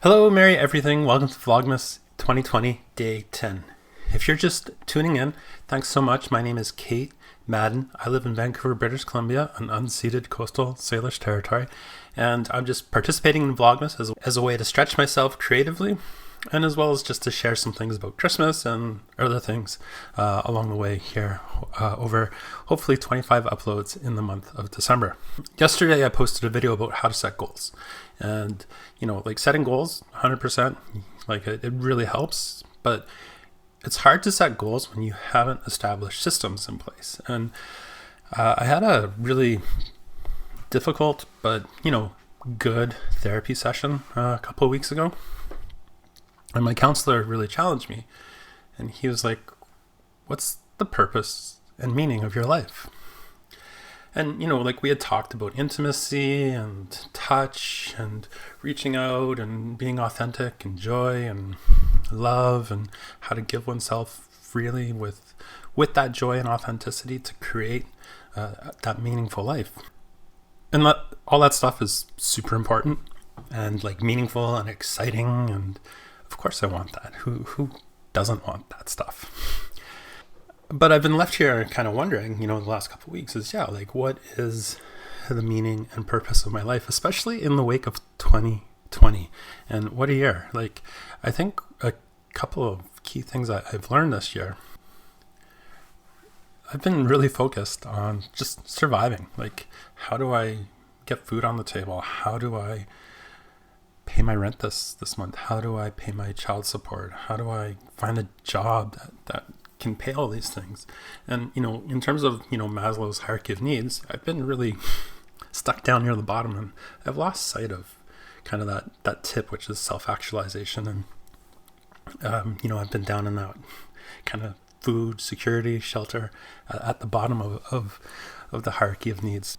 Hello, Merry Everything. Welcome to Vlogmas 2020, Day 10. If you're just tuning in, thanks so much. My name is Kate Madden. I live in Vancouver, British Columbia, an unceded coastal Salish territory, and I'm just participating in Vlogmas as a way to stretch myself creatively, and as well as just to share some things about Christmas and other things along the way here over hopefully 25 uploads in the month of December. Yesterday I posted a video about how to set goals, and like setting goals 100%, like it really helps, but it's hard to set goals when you haven't established systems in place. And I had a really difficult but good therapy session a couple of weeks ago. And my counselor really challenged me, and he was like, what's the purpose and meaning of your life? And, like we had talked about intimacy and touch and reaching out and being authentic and joy and love and how to give oneself freely with that joy and authenticity to create that meaningful life. And all that stuff is super important and like meaningful and exciting, and of course I want that. Who doesn't want that stuff? But I've been left here kind of wondering, the last couple of weeks what is the meaning and purpose of my life, especially in the wake of 2020. And what a year. Like, I think a couple of key things I've learned this year. I've been really focused on just surviving. Like, how do I get food on the table? How do I pay my rent this month? How do I pay my child support? How do I find a job that can pay all these things? And in terms of Maslow's hierarchy of needs, I've been really stuck down near the bottom, and I've lost sight of kind of that tip, which is self-actualization. And I've been down in that kind of food, security, shelter at the bottom of the hierarchy of needs.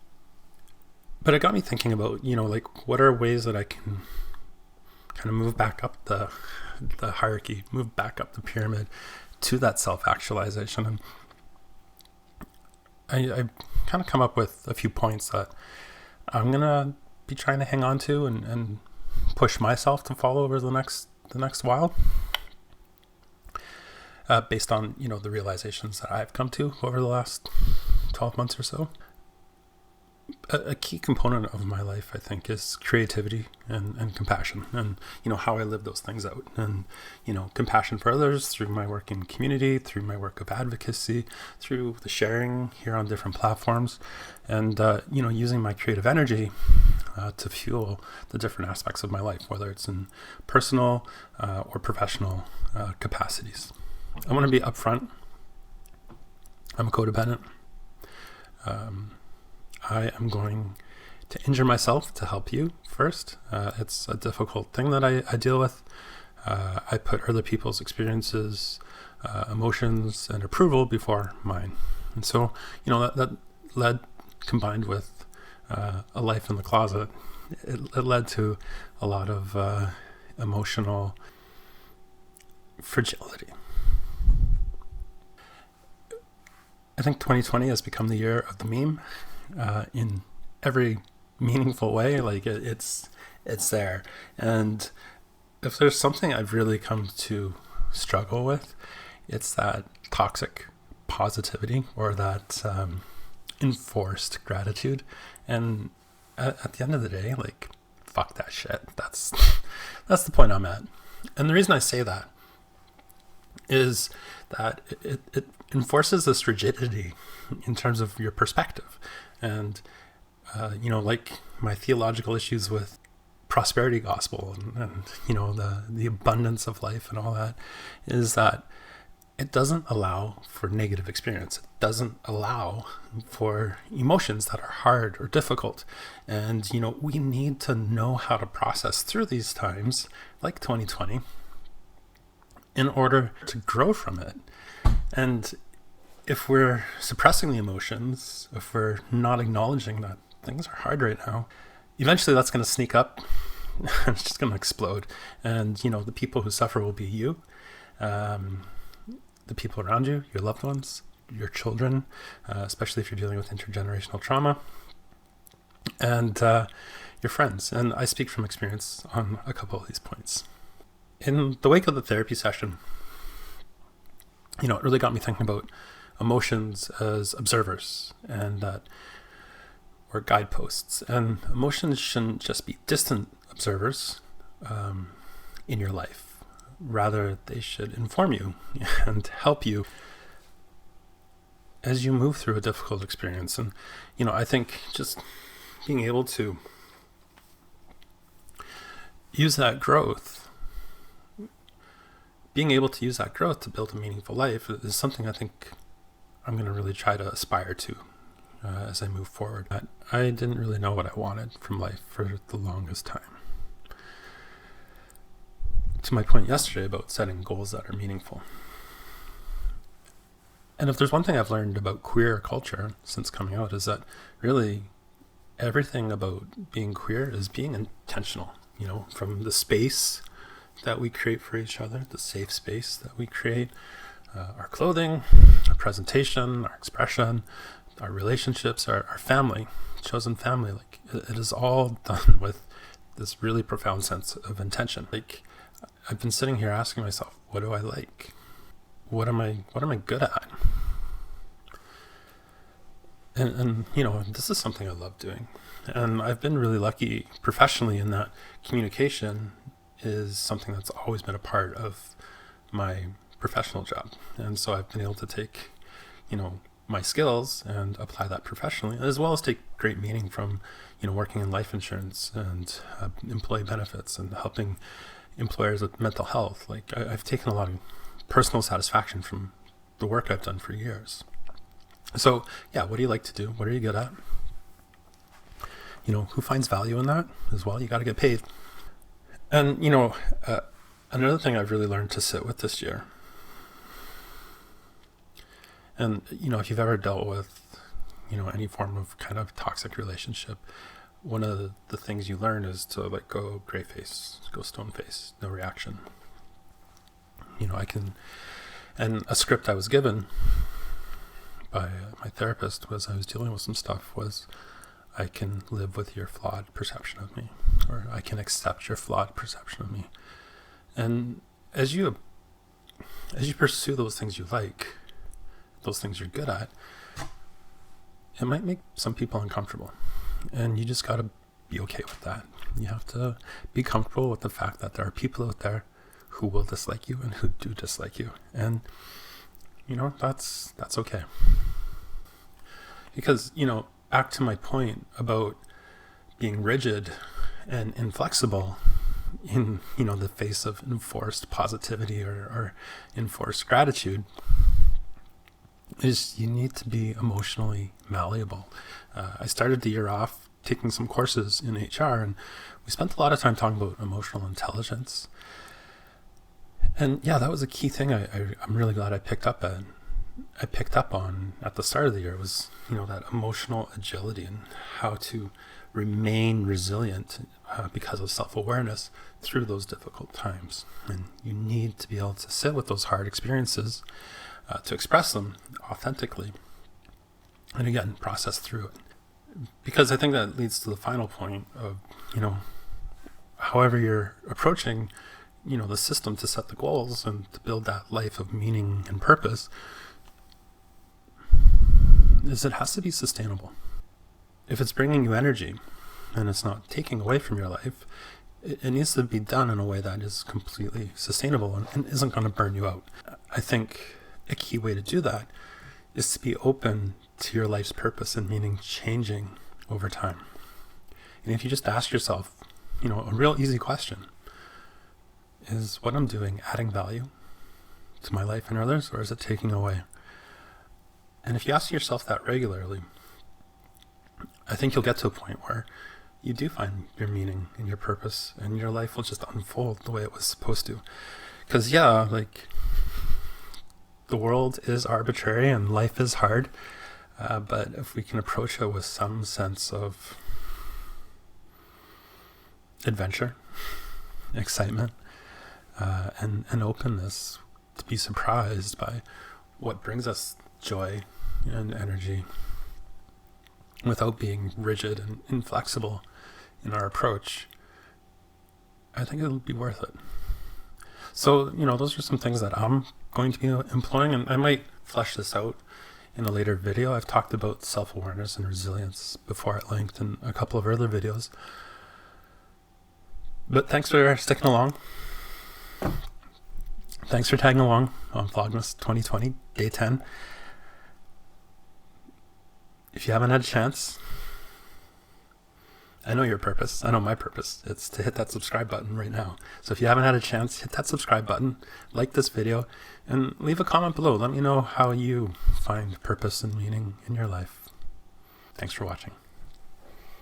But it got me thinking about what are ways that I can kind of move back up the hierarchy, move back up the pyramid to that self-actualization. And I kind of come up with a few points that I'm gonna be trying to hang on to and push myself to follow over the next while, based on the realizations that I've come to over the last 12 months or so. A key component of my life, I think, is creativity and compassion, and how I live those things out. And compassion for others through my work in community, through my work of advocacy, through the sharing here on different platforms, and using my creative energy to fuel the different aspects of my life, whether it's in personal or professional capacities. I want to be upfront. I'm a codependent. I am going to injure myself to help you first. It's a difficult thing that I deal with. I put other people's experiences, emotions, and approval before mine. And so, that led, combined with a life in the closet, it led to a lot of emotional fragility. I think 2020 has become the year of the meme. In every meaningful way. Like it's there. And if there's something I've really come to struggle with, it's that toxic positivity or that enforced gratitude. And at the end of the day, like, fuck that shit. That's the point I'm at. And the reason I say that is that it enforces this rigidity in terms of your perspective. And, like my theological issues with prosperity gospel and the abundance of life and all that, is that it doesn't allow for negative experience. It doesn't allow for emotions that are hard or difficult. And, we need to know how to process through these times, like 2020, in order to grow from it. And if we're suppressing the emotions, if we're not acknowledging that things are hard right now, eventually that's going to sneak up and it's just going to explode. And, the people who suffer will be you, the people around you, your loved ones, your children, especially if you're dealing with intergenerational trauma. And, your friends. And I speak from experience on a couple of these points. In the wake of the therapy session, it really got me thinking about emotions as observers, and that we're guideposts. And emotions shouldn't just be distant observers in your life. Rather, they should inform you and help you as you move through a difficult experience. And, I think just being able to use that growth to build a meaningful life is something I think I'm going to really try to aspire to as I move forward. I didn't really know what I wanted from life for the longest time. To my point yesterday about setting goals that are meaningful. And if there's one thing I've learned about queer culture since coming out, is that really everything about being queer is being intentional, from the space that we create for each other, the safe space that we create, our clothing, our presentation, our expression, our relationships, our family, chosen family. Like, it is all done with this really profound sense of intention. Like, I've been sitting here asking myself, what do I like? What am I good at? And this is something I love doing. And I've been really lucky professionally in that communication is something that's always been a part of my professional job. And so I've been able to take, my skills and apply that professionally, as well as take great meaning from, working in life insurance and employee benefits and helping employers with mental health. Like, I've taken a lot of personal satisfaction from the work I've done for years. So yeah, what do you like to do? What are you good at? Who finds value in that as well? You got to get paid. And another thing I've really learned to sit with this year, and if you've ever dealt with any form of kind of toxic relationship, one of the things you learn is to go gray face, go stone face, no reaction. And a script I was given by my therapist was, I was dealing with some stuff, was I can live with your flawed perception of me, or I can accept your flawed perception of me. And as you pursue those things you like, those things you're good at, it might make some people uncomfortable. And you just got to be okay with that. You have to be comfortable with the fact that there are people out there who will dislike you and who do dislike you. And, that's okay. Because, back to my point about being rigid and inflexible in, the face of enforced positivity or enforced gratitude, is you need to be emotionally malleable. I started the year off taking some courses in HR, and we spent a lot of time talking about emotional intelligence. And yeah, that was a key thing I'm really glad I picked up on at the start of the year, was, that emotional agility and how to remain resilient because of self-awareness through those difficult times. And you need to be able to sit with those hard experiences to express them authentically, and again, process through it. Because I think that leads to the final point of, however you're approaching, the system to set the goals and to build that life of meaning and purpose, is it has to be sustainable. If it's bringing you energy and it's not taking away from your life, it needs to be done in a way that is completely sustainable and isn't going to burn you out. I think a key way to do that is to be open to your life's purpose and meaning changing over time. And if you just ask yourself, a real easy question, is what I'm doing adding value to my life and others, or is it taking away? And if you ask yourself that regularly, I think you'll get to a point where you do find your meaning and your purpose, and your life will just unfold the way it was supposed to. Because the world is arbitrary and life is hard, but if we can approach it with some sense of adventure, excitement, and openness to be surprised by what brings us joy and energy, without being rigid and inflexible in our approach, I think it'll be worth it. So, those are some things that I'm going to be employing, and I might flesh this out in a later video. I've talked about self-awareness and resilience before at length in a couple of earlier videos. But thanks for sticking along. Thanks for tagging along on Vlogmas 2020, day 10. If you haven't had a chance, I know your purpose. I know my purpose. It's to hit that subscribe button right now. So if you haven't had a chance, hit that subscribe button, like this video, and leave a comment below. Let me know how you find purpose and meaning in your life. Thanks for watching.